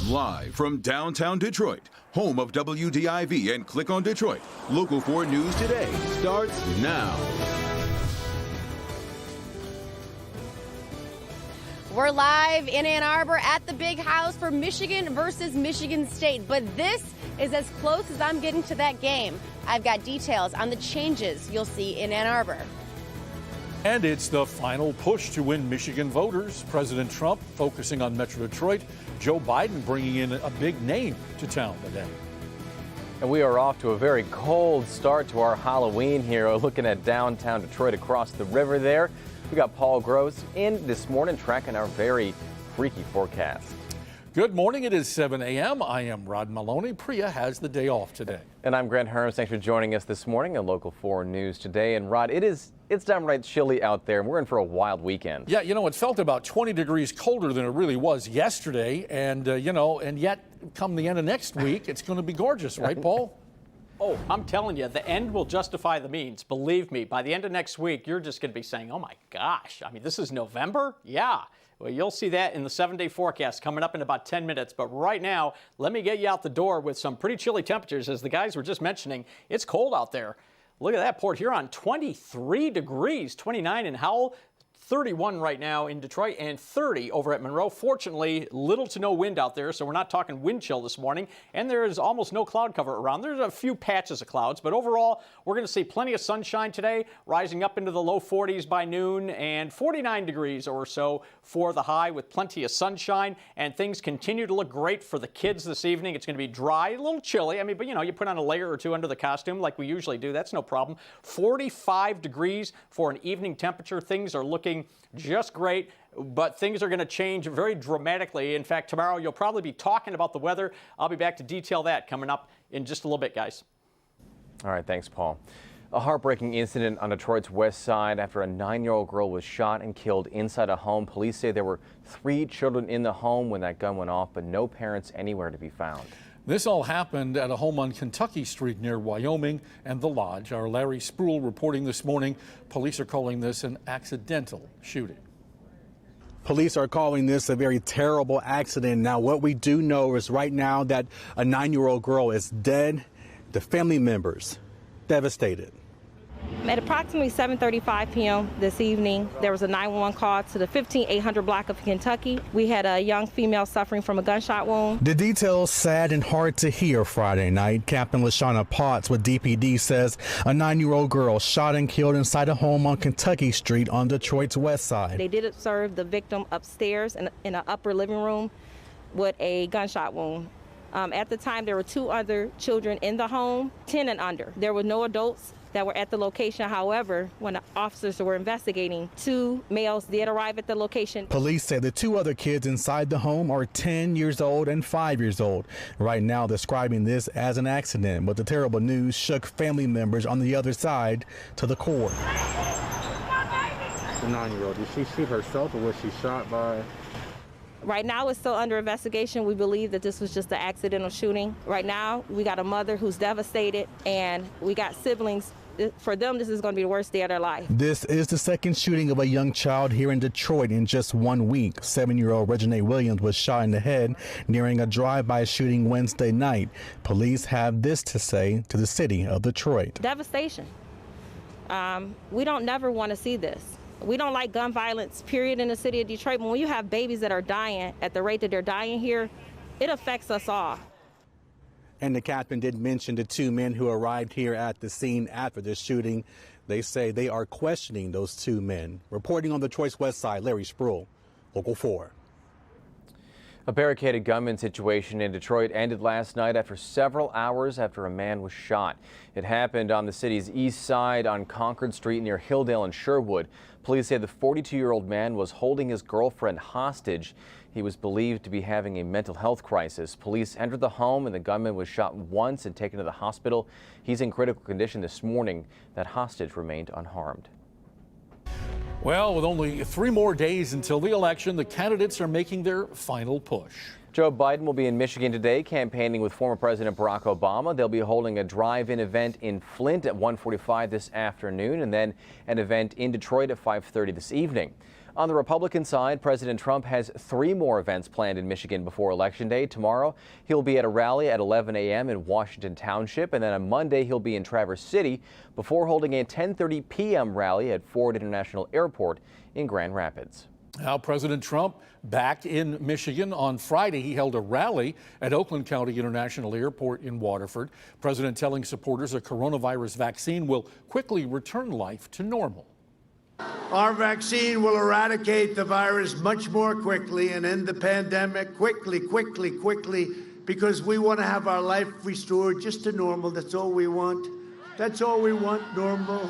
Live from downtown Detroit, home of WDIV and Click on Detroit, Local 4 News Today starts now. We're live in Ann Arbor at the Big House for Michigan versus Michigan State, but this is as close as I'm getting to that game. I've got details on the changes you'll see in Ann Arbor. And it's the final push to win Michigan voters. President Trump focusing on Metro Detroit. Joe Biden bringing in a big name to town today. And we are off to a very cold start to our Halloween here. Looking at downtown Detroit across the river there. We got Paul Gross in this morning tracking our very freaky forecast. Good morning. It is 7 a.m. I am Rod Maloney. Priya has the day off today. And I'm Grant Herms. Thanks for joining us this morning on Local 4 News Today. And Rod, it's downright chilly out there, and we're in for a wild weekend. Yeah, it felt about 20 degrees colder than it really was yesterday. And, and yet come the end of next week, it's going to be gorgeous, right, Paul? Oh, I'm telling you, the end will justify the means. Believe me, by the end of next week, you're just going to be saying, oh, my gosh, I mean, this is November? Yeah. Well, you'll see that in the 7-day forecast coming up in about 10 minutes. But right now, let me get you out the door with some pretty chilly temperatures. As the guys were just mentioning, it's cold out there. Look at that, Port Huron, 23 degrees, 29 in Howell, 31 right now in Detroit, and 30 over at Monroe. Fortunately, little to no wind out there, so we're not talking wind chill this morning. And there is almost no cloud cover around. There's a few patches of clouds, but overall, we're going to see plenty of sunshine today, rising up into the low 40s by noon, and 49 degrees or so for the high with plenty of sunshine. And things continue to look great for the kids this evening. It's going to be dry, a little chilly. I mean, but you put on a layer or two under the costume like we usually do. That's no problem. 45 degrees for an evening temperature. Things are looking just great, but things are going to change very dramatically. In fact, tomorrow you'll probably be talking about the weather. I'll be back to detail that coming up in just a little bit, guys. All right, thanks, Paul. A heartbreaking incident on Detroit's west side after a 9-year-old girl was shot and killed inside a home. Police say there were 3 children in the home when that gun went off, but no parents anywhere to be found. This all happened at a home on Kentucky Street near Wyoming and the Lodge. Our Larry Spruill reporting this morning. Police are calling this an accidental shooting. Police are calling this a very terrible accident. Now, what we do know is right now that a 9-year-old girl is dead. The family members devastated. At approximately 7:35 p.m. this evening, there was a 911 call to the 15800 block of Kentucky. We had a young female suffering from a gunshot wound. The details sad and hard to hear Friday night. Captain LaShawna Potts with DPD says a 9-year-old girl shot and killed inside a home on Kentucky Street on Detroit's west side. They did observe the victim upstairs in an upper living room with a gunshot wound. At the time, there were 2 other children in the home, 10 and under. There were no adults that were at the location. However, when the officers were investigating, 2 males did arrive at the location. Police say the 2 other kids inside the home are 10 years old and 5 years old. Right now, describing this as an accident, but the terrible news shook family members on the other side to the core. The 9-year-old, did she shoot herself or was she shot by? Right now, it's still under investigation. We believe that this was just an accidental shooting. Right now, we got a mother who's devastated, and we got siblings. For them, this is going to be the worst day of their life. This is the second shooting of a young child here in Detroit in just 1 week. 7-year-old Reginae Williams was shot in the head during a drive-by shooting Wednesday night. Police have this to say to the city of Detroit. Devastation. We don't never want to see this. We don't like gun violence, period, in the city of Detroit. But when you have babies that are dying at the rate that they're dying here, it affects us all. And the captain did mention the 2 men who arrived here at the scene after the shooting. They say they are questioning those 2 men. Reporting on Detroit's west side, Larry Spruill, Local 4. A barricaded gunman situation in Detroit ended last night after several hours after a man was shot. It happened on the city's east side on Concord Street near Hilldale and Sherwood. Police say the 42-year-old man was holding his girlfriend hostage. He was believed to be having a mental health crisis. Police entered the home and the gunman was shot once and taken to the hospital. He's in critical condition this morning. That hostage remained unharmed. Well, with only 3 more days until the election, the candidates are making their final push. Joe Biden will be in Michigan today campaigning with former President Barack Obama. They'll be holding a drive-in event in Flint at 1:45 this afternoon and then an event in Detroit at 5:30 this evening. On the Republican side, President Trump has 3 more events planned in Michigan before Election Day. Tomorrow, he'll be at a rally at 11 a.m. in Washington Township, and then on Monday, he'll be in Traverse City before holding a 10:30 p.m. rally at Ford International Airport in Grand Rapids. Now, President Trump back in Michigan. On Friday, he held a rally at Oakland County International Airport in Waterford. President telling supporters a coronavirus vaccine will quickly return life to normal. Our vaccine will eradicate the virus much more quickly and end the pandemic quickly, because we want to have our life restored just to normal. That's all we want. That's all we want, normal.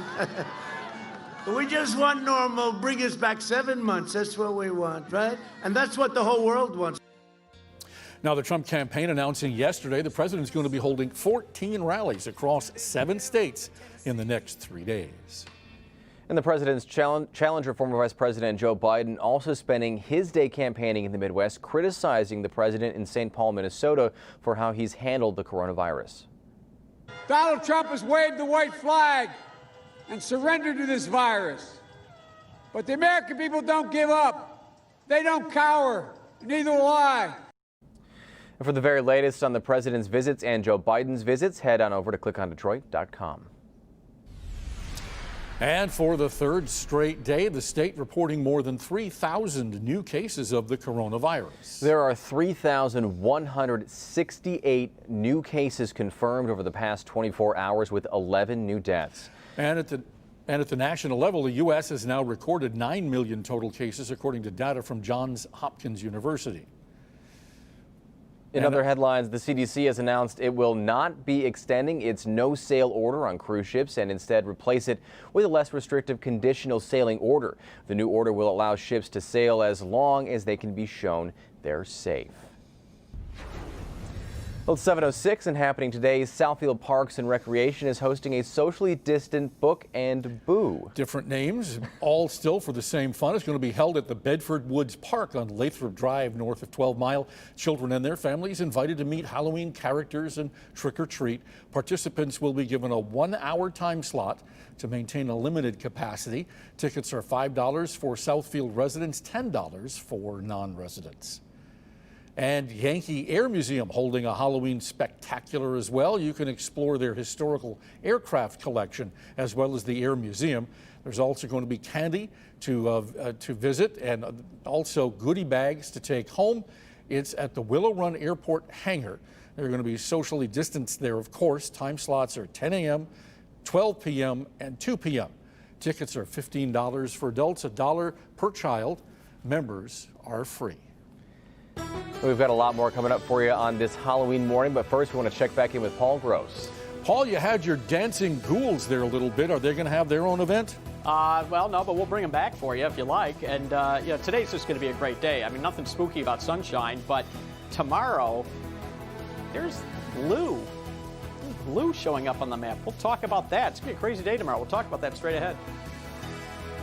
We just want normal. Bring us back 7 months. That's what we want, right? And that's what the whole world wants. Now, the Trump campaign announcing yesterday the president's going to be holding 14 rallies across 7 states in the next 3 days. And the president's challenger, former Vice President Joe Biden, also spending his day campaigning in the Midwest, criticizing the president in St. Paul, Minnesota, for how he's handled the coronavirus. Donald Trump has waved the white flag and surrendered to this virus. But the American people don't give up. They don't cower. Neither will I. And for the very latest on the president's visits and Joe Biden's visits, head on over to clickondetroit.com. And for the 3rd straight day, the state reporting more than 3,000 new cases of the coronavirus. There are 3,168 new cases confirmed over the past 24 hours, with 11 new deaths. And at the national level, the U.S. has now recorded 9 million total cases, according to data from Johns Hopkins University. In other headlines, the CDC has announced it will not be extending its no-sail order on cruise ships and instead replace it with a less restrictive conditional sailing order. The new order will allow ships to sail as long as they can be shown they're safe. Well, it's 7:06 and happening today. Southfield Parks and Recreation is hosting a socially distant book and boo. Different names, all still for the same fun. It's going to be held at the Bedford Woods Park on Lathrop Drive, north of 12 Mile. Children and their families invited to meet Halloween characters and trick or treat. Participants will be given a 1-hour time slot to maintain a limited capacity. Tickets are $5 for Southfield residents, $10 for non-residents. And Yankee Air Museum holding a Halloween spectacular as well. You can explore their historical aircraft collection as well as the Air Museum. There's also going to be candy to visit and also goodie bags to take home. It's at the Willow Run Airport hangar. They're going to be socially distanced there, of course. Time slots are 10 a.m., 12 p.m., and 2 p.m. Tickets are $15 for adults, $1 per child. Members are free. We've got a lot more coming up for you on this Halloween morning, but first we want to check back in with Paul Gross. Paul, you had your dancing ghouls there a little bit. Are they going to have their own event? Well, no, but we'll bring them back for you if you like. And, today's just going to be a great day. I mean, nothing spooky about sunshine, but tomorrow, there's blue. Blue showing up on the map. We'll talk about that. It's going to be a crazy day tomorrow. We'll talk about that straight ahead.